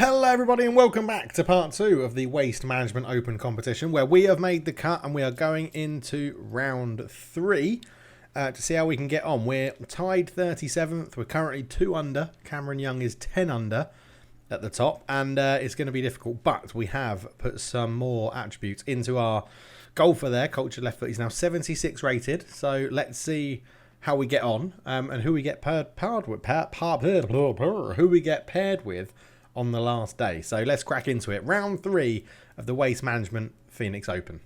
Hello everybody and welcome back to part 2 of the Waste Management Open competition, where we have made the cut and we are going into round 3 to see how we can get on. We're tied 37th, we're currently 2 under, Cameron Young is 10 under at the top, and it's going to be difficult, but we have put some more attributes into our golfer there. Cultured left foot, he's now 76 rated, so let's see how we get on and who we get paired with on the last day. So let's crack into it. Round 3 of the Waste Management Phoenix Open.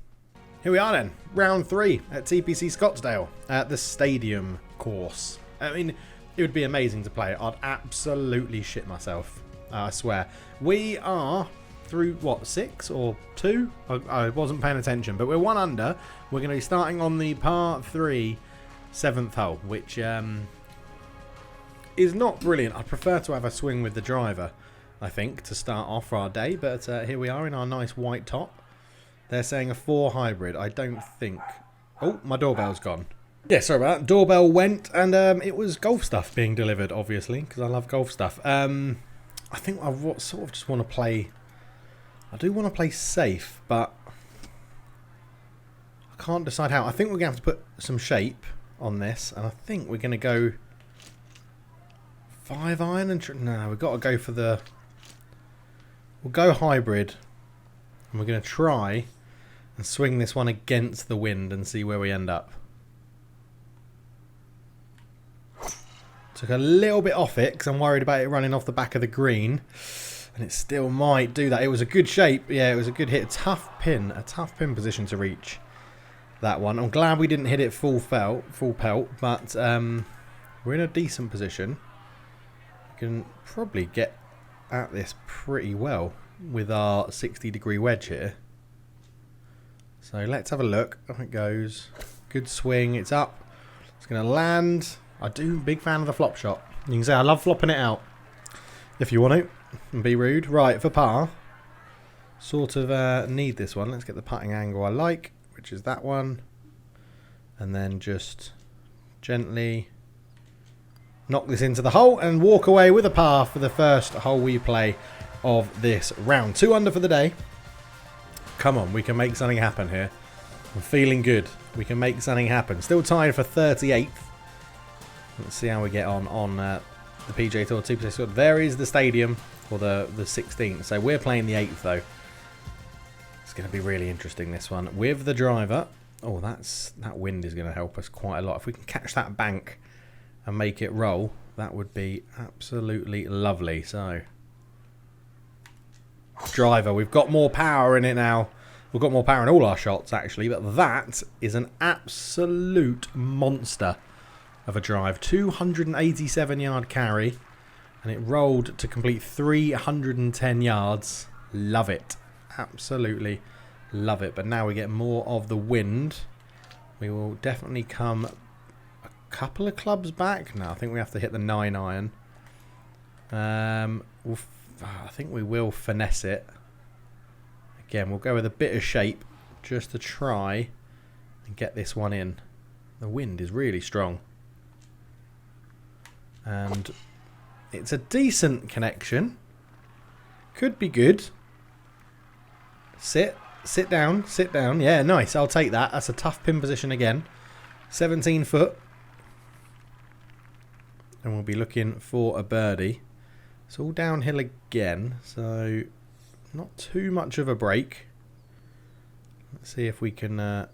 Here we are then. Round 3 at TPC Scottsdale at the stadium course. I mean, it would be amazing to play. I'd absolutely shit myself. I swear. We are through, what, 6 or 2? I wasn't paying attention, but we're 1 under. We're going to be starting on the par 3 7th hole, which is not brilliant. I prefer to have a swing with the driver, I think, to start off our day, but here we are in our nice white top. They're saying a 4 hybrid. I don't think... Oh, my doorbell's gone. Yeah, sorry about that. Doorbell went, and it was golf stuff being delivered, obviously, because I love golf stuff. I think I sort of just want to play... I do want to play safe, but I can't decide how. I think we're going to have to put some shape on this, and I think we're going to go 5 iron and... No, we've got to go for the... We'll go hybrid, and we're going to try and swing this one against the wind and see where we end up. Took a little bit off it because I'm worried about it running off the back of the green, and it still might do that. It was a good shape. Yeah, it was a good hit. A tough pin position to reach that one. I'm glad we didn't hit it full pelt, but we're in a decent position. We can probably get at this pretty well with our 60-degree wedge here. So let's have a look. Off it goes. Good swing. It's up. It's going to land. Big fan of the flop shot. You can say I love flopping it out if you want to and be rude. Right, for par. Sort of need this one. Let's get the putting angle I like, which is that one. And then just gently knock this into the hole and walk away with a par for the first hole we play of this round. 2 under for the day. Come on, we can make something happen here. I'm feeling good. We can make something happen. Still tied for 38th. Let's see how we get on the PGA Tour 2%. There is the stadium for the 16th. So we're playing the 8th though. It's going to be really interesting, this one. With the driver. Oh, that wind is going to help us quite a lot. If we can catch that bank and make it roll, that would be absolutely lovely. So, driver, we've got more power in it now. We've got more power in all our shots, actually, but that is an absolute monster of a drive. 287-yard carry, and it rolled to complete 310 yards. Love it. Absolutely love it. But now we get more of the wind. We will definitely come couple of clubs back. No, I think we have to hit the 9 iron. I think we will finesse it. Again, we'll go with a bit of shape just to try and get this one in. The wind is really strong. And it's a decent connection. Could be good. Sit down. Yeah, nice. I'll take that. That's a tough pin position again. 17 foot. And we'll be looking for a birdie. It's all downhill again, so not too much of a break. Let's see if we can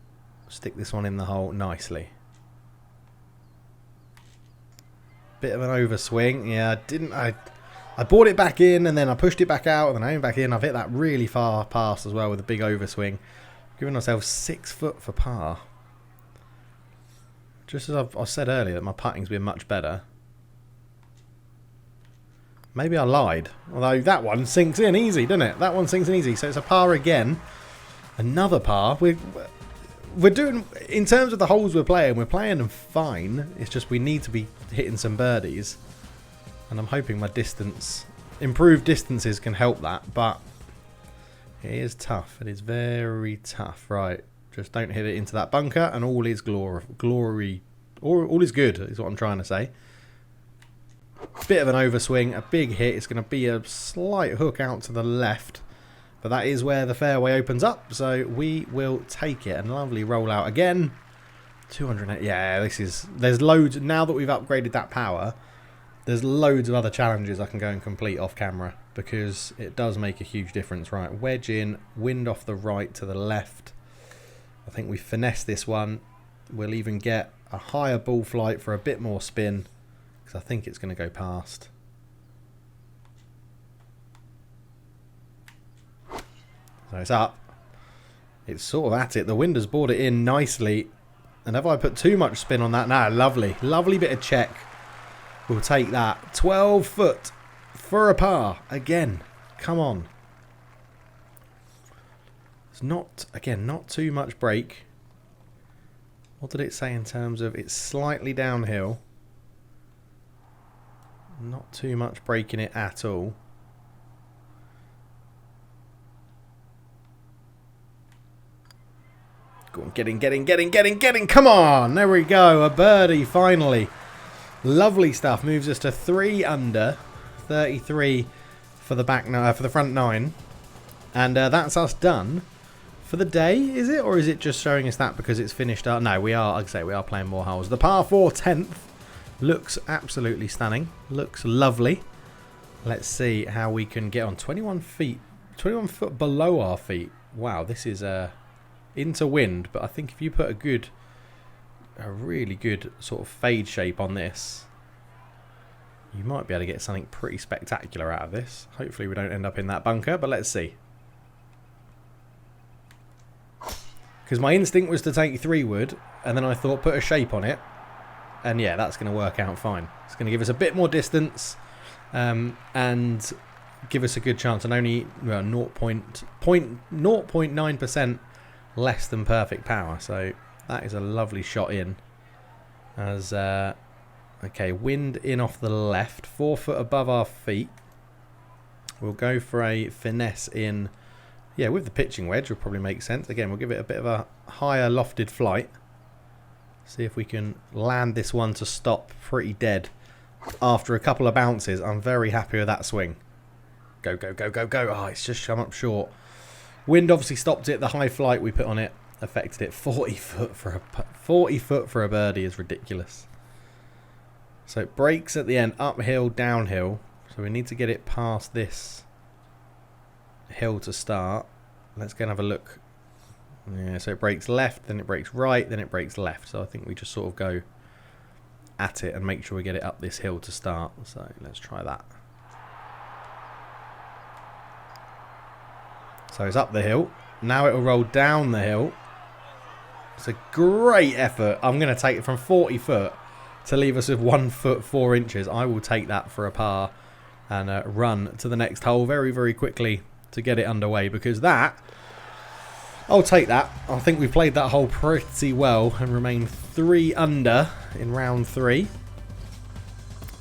stick this one in the hole nicely. Bit of an overswing. Yeah, I brought it back in, and then I pushed it back out, and then I aimed back in. I've hit that really far past as well with a big overswing. Giving ourselves 6 foot for par. Just as I said earlier, that my putting's been much better. Maybe I lied. Although that one sinks in easy, doesn't it? That one sinks in easy. So it's a par again. Another par. We're doing, in terms of the holes we're playing them fine. It's just we need to be hitting some birdies. And I'm hoping my improved distances can help that. But it is tough. It is very tough. Right. Just don't hit it into that bunker, and all is glory. All is good, is what I'm trying to say. Bit of an overswing, a big hit. It's going to be a slight hook out to the left. But that is where the fairway opens up. So we will take it. And lovely roll out again. 208. Yeah, this is... There's loads... Now that we've upgraded that power, there's loads of other challenges I can go and complete off camera. Because it does make a huge difference. Right, wedge in. Wind off the right to the left. I think we finesse this one. We'll even get a higher ball flight for a bit more spin. Because I think it's going to go past. So it's up. It's sort of at it. The wind has brought it in nicely. And have I put too much spin on that? No, lovely. Lovely bit of check. We'll take that. 12 foot for a par. Again. Come on. It's not, again, not too much break. What did it say in terms of it's slightly downhill? Not too much breaking it at all. Go on, get in. Come on. There we go. A birdie finally. Lovely stuff. Moves us to 3 under. 33 for the for the front 9. And that's us done for the day, is it? Or is it just showing us that because it's finished up? No, we are, like I say, we are playing more holes. The par 4 10th looks absolutely stunning. Looks lovely. Let's see how we can get on. 21 feet. 21 foot below our feet. Wow, this is into wind, but I think if you put a really good sort of fade shape on this, you might be able to get something pretty spectacular out of this. Hopefully we don't end up in that bunker, but let's see. Because my instinct was to take 3 wood, and then I thought put a shape on it, and yeah, that's going to work out fine. It's going to give us a bit more distance, and give us a good chance, and only 0.9% less than perfect power. So that is a lovely shot in. As okay, wind in off the left, 4 foot above our feet. We'll go for a finesse in. Yeah, with the pitching wedge will probably make sense. Again, we'll give it a bit of a higher lofted flight. See if we can land this one to stop pretty dead after a couple of bounces. I'm very happy with that swing. Go. Oh, it's just come up short. Wind obviously stopped it. The high flight we put on it affected it. 40 foot for a birdie is ridiculous. So it breaks at the end, uphill, downhill. So we need to get it past this hill to start. Let's go and have a look. Yeah, so it breaks left, then it breaks right, then it breaks left. So I think we just sort of go at it and make sure we get it up this hill to start. So let's try that. So it's up the hill. Now it will roll down the hill. It's a great effort. I'm going to take it from 40 foot to leave us with 1 foot 4 inches. I will take that for a par and run to the next hole very, very quickly to get it underway, because that, I'll take that. I think we played that hole pretty well and remain 3 under in round 3.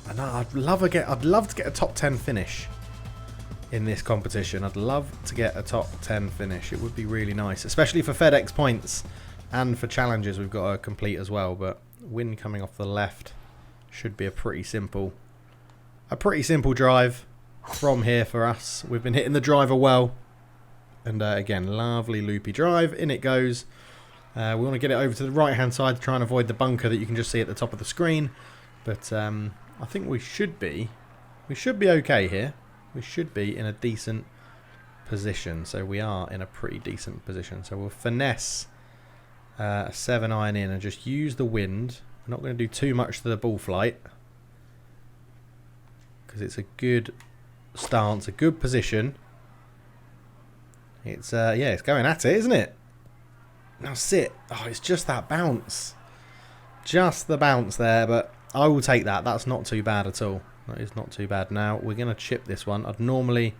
And I'd love to get a top 10 finish in this competition. I'd love to get a top 10 finish. It would be really nice, especially for FedEx points and for challenges we've got to complete as well. But wind coming off the left should be a pretty simple drive from here for us. We've been hitting the driver well, and again, lovely loopy drive. In it goes. We want to get it over to the right hand side to try and avoid the bunker that you can just see at the top of the screen. But I think we should be okay here. We should be in a decent position. So we are in a pretty decent position. So we'll finesse a 7-iron in and just use the wind. We're not going to do too much to the ball flight, because it's a good stance, a good position. It's yeah, it's going at it, isn't it? Now sit. Oh, it's just that bounce. Just the bounce there, but I will take that. That's not too bad at all. That is not too bad. Now we're going to chip this one. I'd normally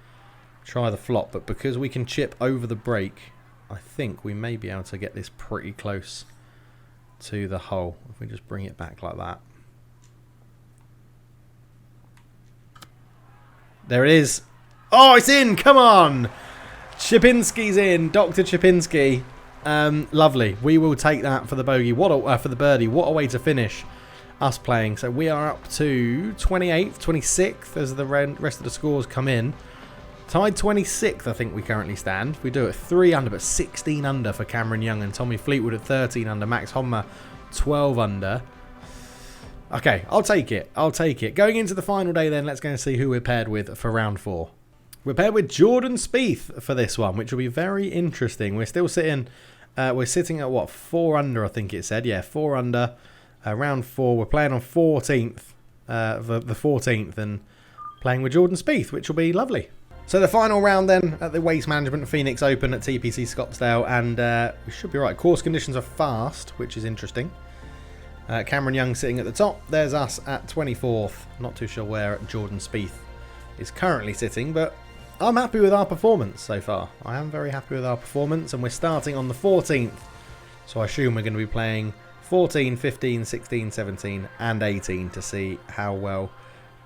try the flop, but because we can chip over the break, I think we may be able to get this pretty close to the hole. If we just bring it back like that. There it is. Oh, it's in. Come on. Chipinski's in. Dr. Chipinski. Lovely. We will take that for the bogey. For the birdie. What a way to finish us playing. So we are up to 28th, 26th as the rest of the scores come in. Tied 26th, I think we currently stand. We do it 3 under, but 16 under for Cameron Young and Tommy Fleetwood at 13 under. Max Honma 12 under. Okay, I'll take it. I'll take it. Going into the final day then, let's go and see who we're paired with for round 4. We're paired with Jordan Spieth for this one, which will be very interesting. We're still sitting, we're sitting at what, 4 under, I think it said. Yeah, 4 under. Round 4, we're playing on 14th, the 14th, and playing with Jordan Spieth, which will be lovely. So the final round then at the Waste Management Phoenix Open at TPC Scottsdale, and we should be right. Course conditions are fast, which is interesting. Cameron Young sitting at the top. There's us at 24th. Not too sure where Jordan Spieth is currently sitting, but I'm happy with our performance so far. I am very happy with our performance, and we're starting on the 14th. So I assume we're going to be playing 14, 15, 16, 17 and 18 to see how well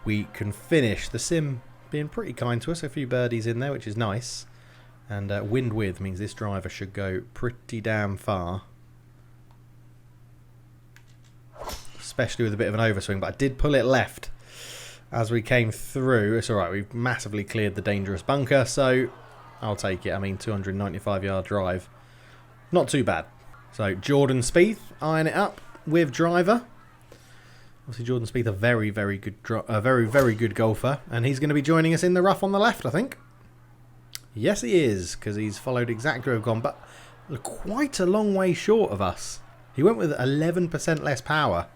we can finish. The sim being pretty kind to us, a few birdies in there, which is nice, and wind with means this driver should go pretty damn far, especially with a bit of an overswing, but I did pull it left as we came through. It's alright, we've massively cleared the dangerous bunker, so I'll take it. I mean, 295 yard drive, not too bad. So Jordan Spieth eyeing it up with driver. Obviously, Jordan Spieth, a very, very good golfer, and he's going to be joining us in the rough on the left, I think. Yes, he is, because he's followed exactly where we've gone, but quite a long way short of us. He went with 11% less power,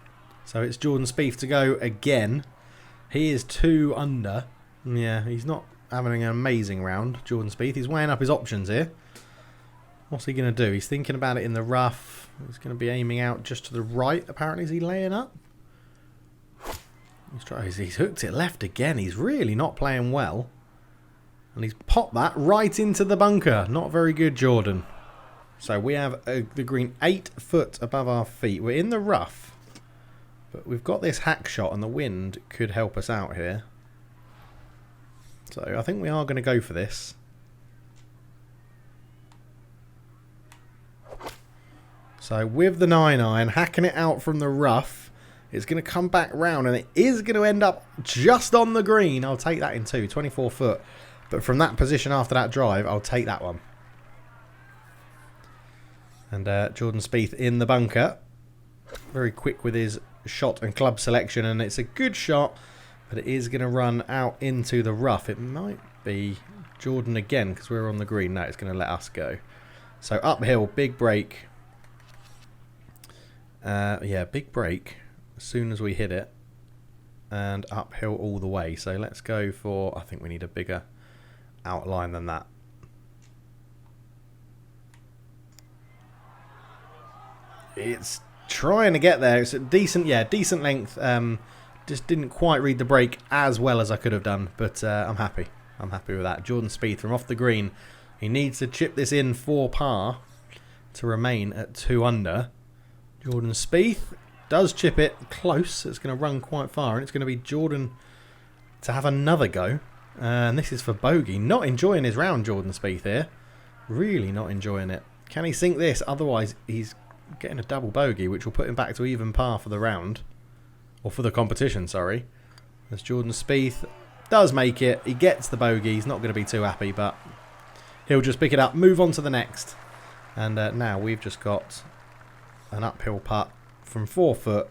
so it's Jordan Spieth to go again. He is 2 under. Yeah, he's not having an amazing round, Jordan Spieth. He's weighing up his options here. What's he going to do? He's thinking about it in the rough. He's going to be aiming out just to the right, apparently. Is he laying up? He's hooked it left again. He's really not playing well. And he's popped that right into the bunker. Not very good, Jordan. So we have the green 8 foot above our feet. We're in the rough. But we've got this hack shot and the wind could help us out here. So I think we are going to go for this. So with the 9-iron, hacking it out from the rough. It's going to come back round and it is going to end up just on the green. I'll take that in 2, 24 foot. But from that position after that drive, I'll take that one. And Jordan Spieth in the bunker. Very quick with his shot and club selection. And it's a good shot, but it is going to run out into the rough. It might be Jordan again because we're on the green. No, it's going to let us go. So uphill, big break. Yeah, big break. As soon as we hit it, and uphill all the way. So let's go for, I think we need a bigger outline than that. It's trying to get there. It's a decent, yeah, decent length. Just didn't quite read the break as well as I could have done, but I'm happy. I'm happy with that. Jordan Spieth from off the green. He needs to chip this in for par to remain at 2 under. Jordan Spieth does chip it close. It's going to run quite far, and it's going to be Jordan to have another go. And this is for bogey. Not enjoying his round, Jordan Spieth here. Really not enjoying it. Can he sink this? Otherwise, he's getting a double bogey, which will put him back to even par for the round. Or for the competition, sorry. As Jordan Spieth does make it. He gets the bogey. He's not going to be too happy, but he'll just pick it up, move on to the next. And now we've just got an uphill putt from 4 foot,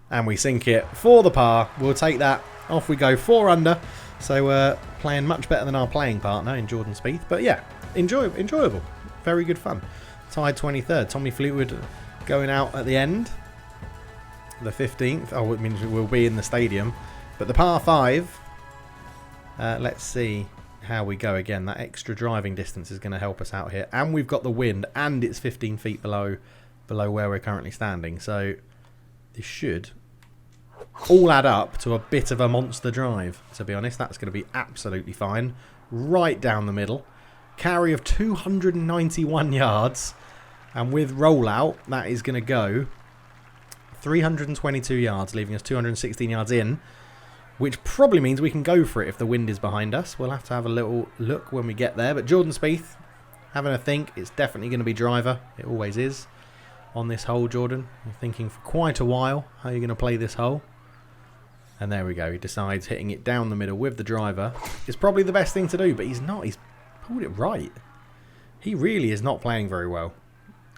and we sink it for the par. We'll take that. Off we go, 4 under. So we're playing much better than our playing partner in Jordan Spieth. But yeah, enjoyable. Very good fun. Tied 23rd. Tommy Fleetwood going out at the end. The 15th. Oh, it means we'll be in the stadium. But the par 5. Let's see how we go again. That extra driving distance is going to help us out here, and we've got the wind, and it's 15 feet below where we're currently standing, so this should all add up to a bit of a monster drive. To be honest, that's going to be absolutely fine. Right down the middle, carry of 291 yards, and with rollout that is going to go 322 yards, leaving us 216 yards in, which probably means we can go for it if the wind is behind us. We'll have to have a little look when we get there. But Jordan Spieth, having a think, it's definitely going to be driver. It always is. on this hole, Jordan? You're thinking for quite a while how you're going to play this hole. And there we go. He decides hitting it down the middle with the driver is probably the best thing to do, but he's not. He's pulled it right. He really is not playing very well.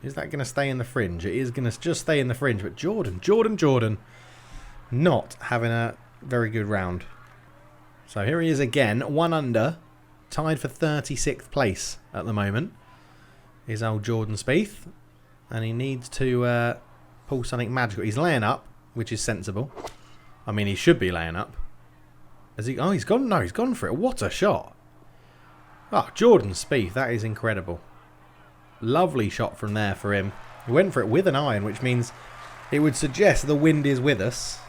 Is that going to stay in the fringe? It is going to just stay in the fringe, but Jordan, not having a very good round. So here he is again, 1 under, tied for 36th place at the moment. Is old Jordan Spieth, and he needs to pull something magical. He's laying up, which is sensible. I mean, he should be laying up. Has he? Oh, he's gone. No, he's gone for it. What a shot! Oh, Jordan Spieth, that is incredible. Lovely shot from there for him. He went for it with an iron, which means it would suggest the wind is with us.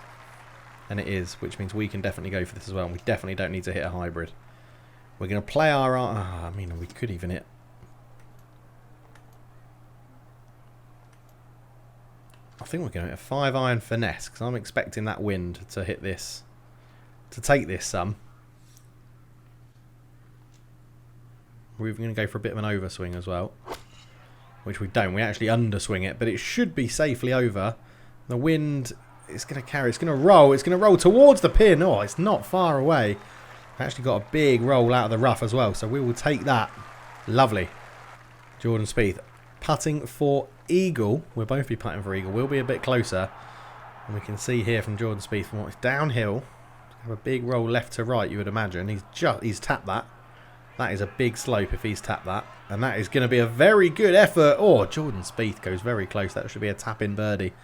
And it is, which means we can definitely go for this as well. And we definitely don't need to hit a hybrid. We're going to play our... I mean, we could even hit... I think we're going to hit a 5-iron finesse, because I'm expecting that wind to hit this, to take this some. We're even going to go for a bit of an overswing as well, which we don't. We actually underswing it, but it should be safely over. The wind is going to carry, it's going to roll. It's going to roll towards the pin. Oh, it's not far away. Actually got a big roll out of the rough as well, so we will take that. Lovely. Jordan Spieth putting for eagle. We'll both be putting for eagle. We'll be a bit closer, and we can see here from Jordan Spieth from what's downhill. Have a big roll left to right, you would imagine. He's tapped that. That is a big slope if he's tapped that, and that is going to be a very good effort. Oh, Jordan Spieth goes very close. That should be a tap-in birdie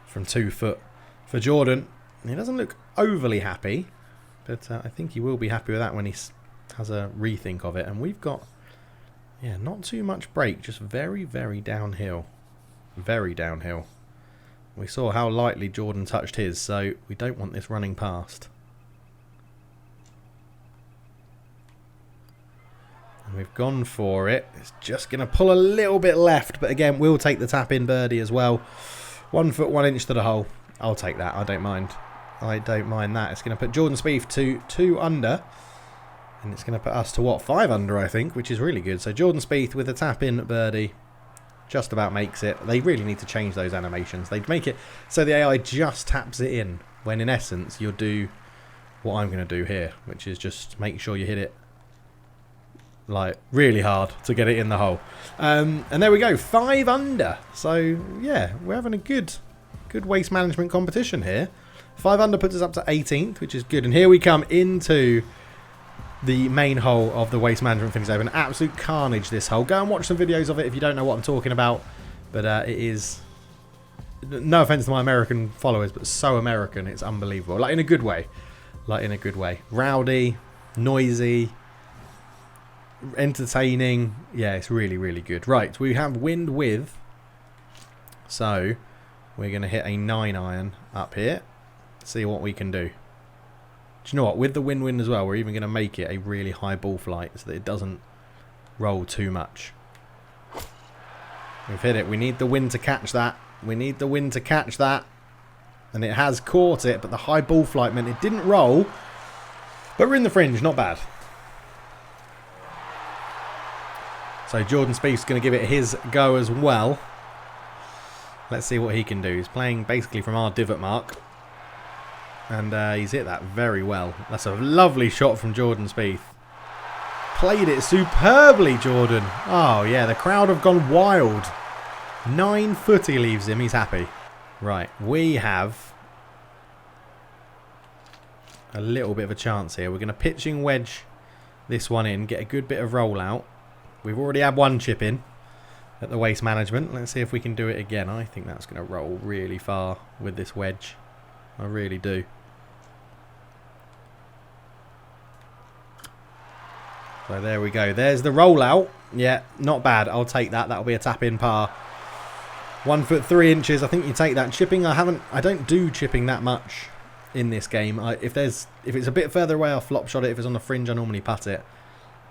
from 2 foot for Jordan. He doesn't look overly happy, but I think he will be happy with that when he has a rethink of it. And we've got, yeah, not too much break, just very, very downhill. Very downhill. We saw how lightly Jordan touched his, so we don't want this running past. And we've gone for it. It's just going to pull a little bit left, but again, we'll take the tap-in birdie as well. 1 foot 1 inch to the hole. I'll take that. I don't mind. I don't mind that. It's going to put Jordan Spieth to 2 under. And it's going to put us to, what, 5 under, I think, which is really good. So Jordan Spieth with a tap-in birdie just about makes it. They really need to change those animations. They'd make it so the AI just taps it in, when in essence you'll do what I'm going to do here, which is just make sure you hit it like really hard to get it in the hole. And there we go, 5 under. So yeah, we're having a good waste management competition here. 5 under puts us up to 18th, which is good. And here we come into the main hole of the Waste Management Finish Open. Absolute carnage, this hole. Go and watch some videos of it if you don't know what I'm talking about. But it is, no offense to my American followers, but so American, it's unbelievable. Like in a good way. Like in a good way. Rowdy, noisy, entertaining. Yeah, it's really, really good. Right, we have wind with. So we're going to hit a 9-iron up here. See what we can do. Do you know what? With the wind as well, we're even going to make it a really high ball flight so that it doesn't roll too much. We've hit it. We need the wind to catch that. We need the wind to catch that. And it has caught it, but the high ball flight meant it didn't roll. But we're in the fringe. Not bad. So Jordan Spieth's going to give it his go as well. Let's see what he can do. He's playing basically from our divot mark. And he's hit that very well. That's a lovely shot from Jordan Spieth. Played it superbly, Jordan. Oh, yeah, the crowd have gone wild. 9 foot he leaves him. He's happy. Right, we have a little bit of a chance here. We're going to pitching wedge this one in, get a good bit of rollout. We've already had 1 chip in at the Waste Management. Let's see if we can do it again. I think that's going to roll really far with this wedge. I really do. So there we go. There's the rollout. Yeah, not bad. I'll take that. That'll be a tap-in par. 1 foot 3 inches. I think you take that. Chipping, I don't do chipping that much in this game. If it's a bit further away, I'll flop shot it. If it's on the fringe, I normally putt it.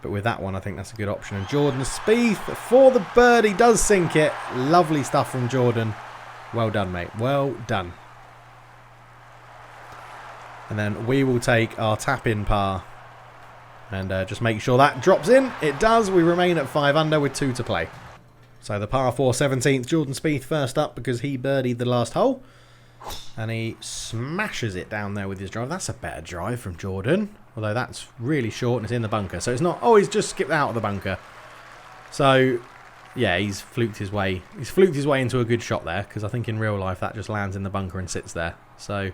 But with that one, I think that's a good option. And Jordan Spieth for the birdie does sink it. Lovely stuff from Jordan. Well done, mate. Well done. And then we will take our tap-in par. And just make sure that drops in. It does. We remain at 5 under with 2 to play. So the par 4 17th, Jordan Spieth first up because he birdied the last hole. And he smashes it down there with his drive. That's a better drive from Jordan. Although that's really short and it's in the bunker. So it's not... Oh, he's just skipped out of the bunker. So, yeah, he's fluked his way. He's fluked his way into a good shot there. Because I think in real life that just lands in the bunker and sits there. So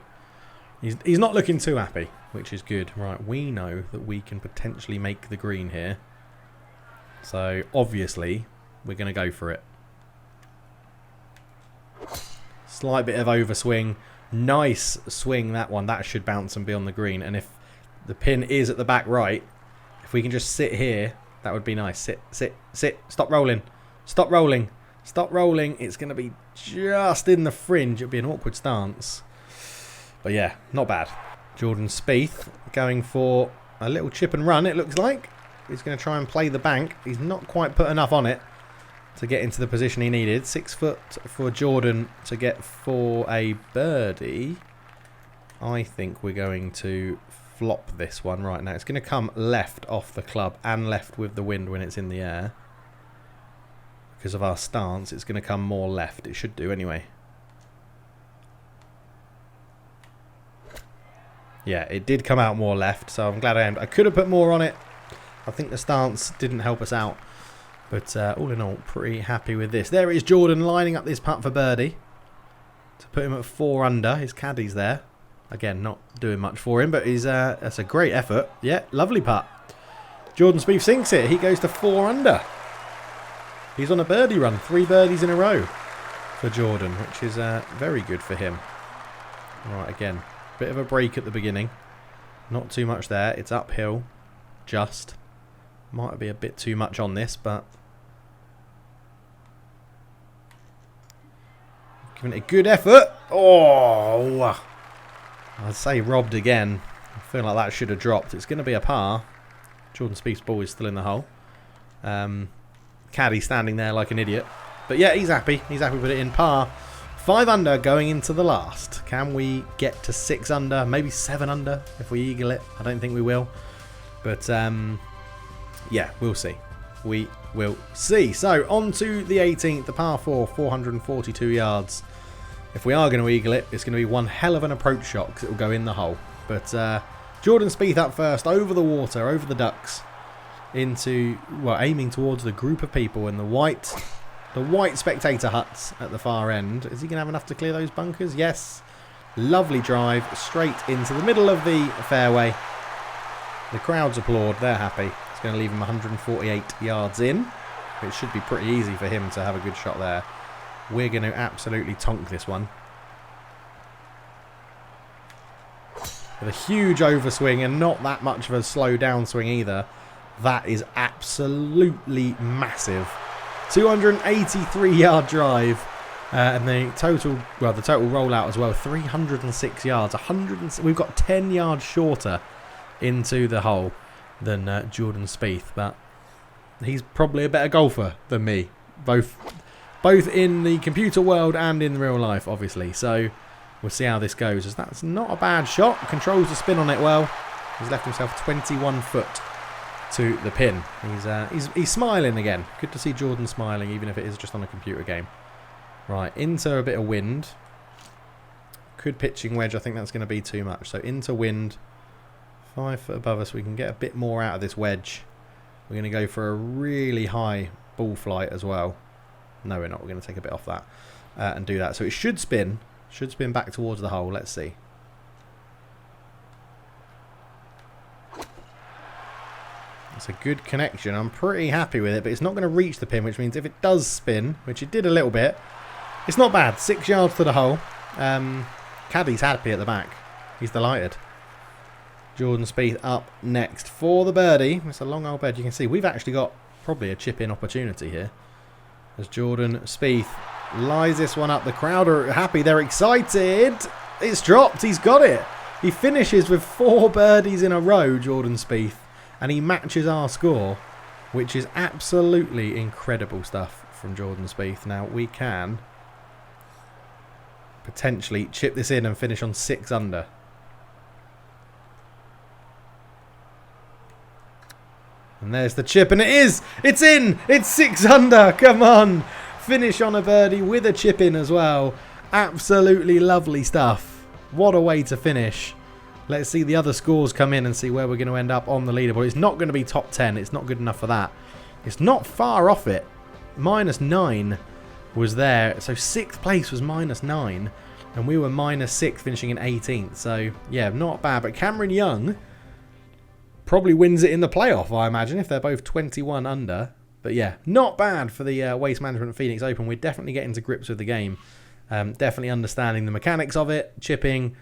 he's not looking too happy, which is good. Right, we know that we can potentially make the green here. So, obviously, we're going to go for it. Slight bit of overswing. Nice swing, that one. That should bounce and be on the green. And if the pin is at the back right, if we can just sit here, that would be nice. Sit, sit, sit. Stop rolling. Stop rolling. Stop rolling. It's going to be just in the fringe. It'll be an awkward stance. But yeah, not bad. Jordan Spieth going for a little chip and run, it looks like. He's going to try and play the bank. He's not quite put enough on it to get into the position he needed. 6 foot for Jordan to get for a birdie. I think we're going to flop this one right now. It's going to come left off the club and left with the wind when it's in the air. Because of our stance, it's going to come more left. It should do anyway. Yeah, it did come out more left, so I'm glad I aimed. I could have put more on it. I think the stance didn't help us out. But all in all, pretty happy with this. There is Jordan lining up this putt for birdie. To put him at 4 under. His caddy's there. Again, not doing much for him, but that's a great effort. Yeah, lovely putt. Jordan Spieth sinks it. He goes to 4 under. He's on a birdie run. 3 birdies in a row for Jordan, which is very good for him. Right, again, bit of a break at the beginning. Not too much there. It's uphill. Just. Might be a bit too much on this, but giving it a good effort. Oh, I'd say robbed again. I feel like that should have dropped. It's going to be a par. Jordan Spieth's ball is still in the hole. Caddy standing there like an idiot. But yeah, he's happy. He's happy with it in par. 5 under going into the last. Can we get to 6 under? Maybe 7 under if we eagle it. I don't think we will. But yeah, we'll see. We will see. So, on to the 18th, the par 4, 442 yards. If we are going to eagle it, it's going to be one hell of an approach shot because it will go in the hole. But Jordan Spieth up first, over the water, over the ducks, into, well, aiming towards the group of people in the white spectator huts at the far end. Is he going to have enough to clear those bunkers? Yes. Lovely drive, straight into the middle of the fairway. The crowds applaud, they're happy. It's going to leave him 148 yards in. It should be pretty easy for him to have a good shot there. We're going to absolutely tonk this one. With a huge overswing and not that much of a slow downswing either. That is absolutely massive. 283 yard drive. And the total rollout as well, 306 yards. We've got 10 yards shorter into the hole than Jordan Spieth, but he's probably a better golfer than me, both in the computer world and in real life, obviously. So we'll see how this goes, as that's not a bad shot. Controls the spin on it well. He's left himself 21 foot to the pin. He's smiling again. Good to see Jordan smiling, even if it is just on a computer game. Right, into a bit of wind. Good pitching wedge. I think that's going to be too much. So into wind. 5 foot above us, we can get a bit more out of this wedge. We're going to go for a really high ball flight as well. No, we're not. We're going to take a bit off that and do that. So it should spin back towards the hole. Let's see. It's a good connection. I'm pretty happy with it, but it's not going to reach the pin, which means if it does spin, which it did a little bit, it's not bad. 6 yards to the hole. Caddy's happy at the back. He's delighted. Jordan Spieth up next for the birdie. It's a long old bed. You can see we've actually got probably a chip-in opportunity here. As Jordan Spieth lies this one up. The crowd are happy. They're excited. It's dropped. He's got it. He finishes with 4 birdies in a row, Jordan Spieth. And he matches our score, which is absolutely incredible stuff from Jordan Spieth. Now, we can potentially chip this in and finish on 6 under. And there's the chip, and it is! It's in! It's 6 under! Come on! Finish on a birdie with a chip in as well. Absolutely lovely stuff. What a way to finish. Let's see the other scores come in and see where we're going to end up on the leaderboard. It's not going to be top 10. It's not good enough for that. It's not far off it. -9 was there. So 6th place was -9. And we were -6, finishing in 18th. So, yeah, not bad. But Cameron Young probably wins it in the playoff, I imagine, if they're both 21 under. But, yeah, not bad for the Waste Management Phoenix Open. We're definitely getting to grips with the game. Definitely understanding the mechanics of it. Chipping,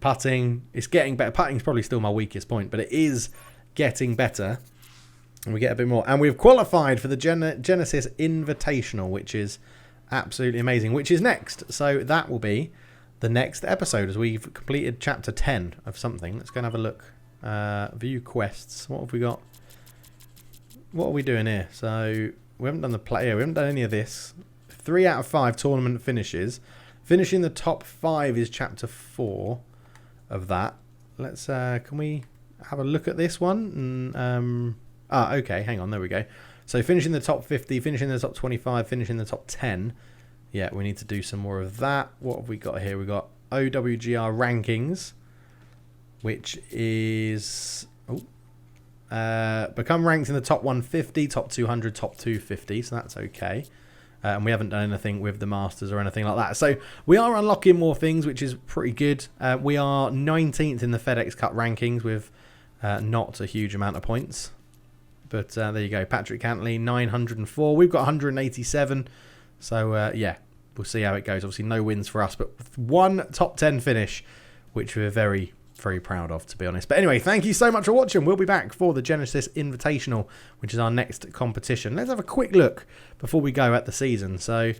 putting. It's getting better. Putting's probably still my weakest point, but it is getting better. And we get a bit more. And we've qualified for the Genesis Invitational, which is absolutely amazing, which is next. So that will be the next episode as we've completed chapter 10 of something. Let's go and have a look. View quests. What have we got? What are we doing here? So we haven't done the play. Yeah, we haven't done any of this. 3 out of 5 tournament finishes. Finishing the top 5 is chapter 4 of that. Let's can we have a look at this one? Okay, hang on, there we go. So finishing the top 50, finishing the top 25, finishing the top 10. Yeah, we need to do some more of that. What have we got here? We've got OWGR rankings, which is become ranked in the top 150, top 200, top 250. So that's okay. And we haven't done anything with the Masters or anything like that. So we are unlocking more things, which is pretty good. We are 19th in the FedEx Cup rankings with not a huge amount of points. But there you go. Patrick Cantley, 904. We've got 187. So, yeah, we'll see how it goes. Obviously, no wins for us, but 1 top 10 finish, which we're very, very proud of, to be honest. But anyway, thank you so much for watching. We'll be back for the Genesis Invitational, which is our next competition. Let's have a quick look before we go at the season. So,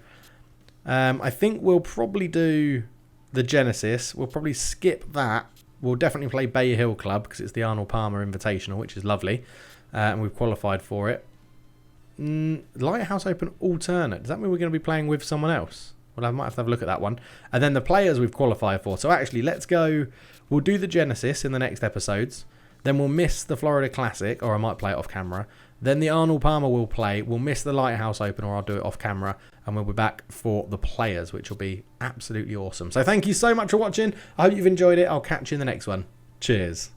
I think we'll probably do the Genesis. We'll probably skip that. We'll definitely play Bay Hill Club because it's the Arnold Palmer Invitational, which is lovely. And we've qualified for it. Lighthouse Open alternate. Does that mean we're going to be playing with someone else? Well, I might have to have a look at that one. And then the players we've qualified for. So actually, let's go. We'll do the Genesis in the next episodes. Then we'll miss the Florida Classic, or I might play it off camera. Then the Arnold Palmer will play. We'll miss the Lighthouse Open, or I'll do it off camera. And we'll be back for the players, which will be absolutely awesome. So thank you so much for watching. I hope you've enjoyed it. I'll catch you in the next one. Cheers.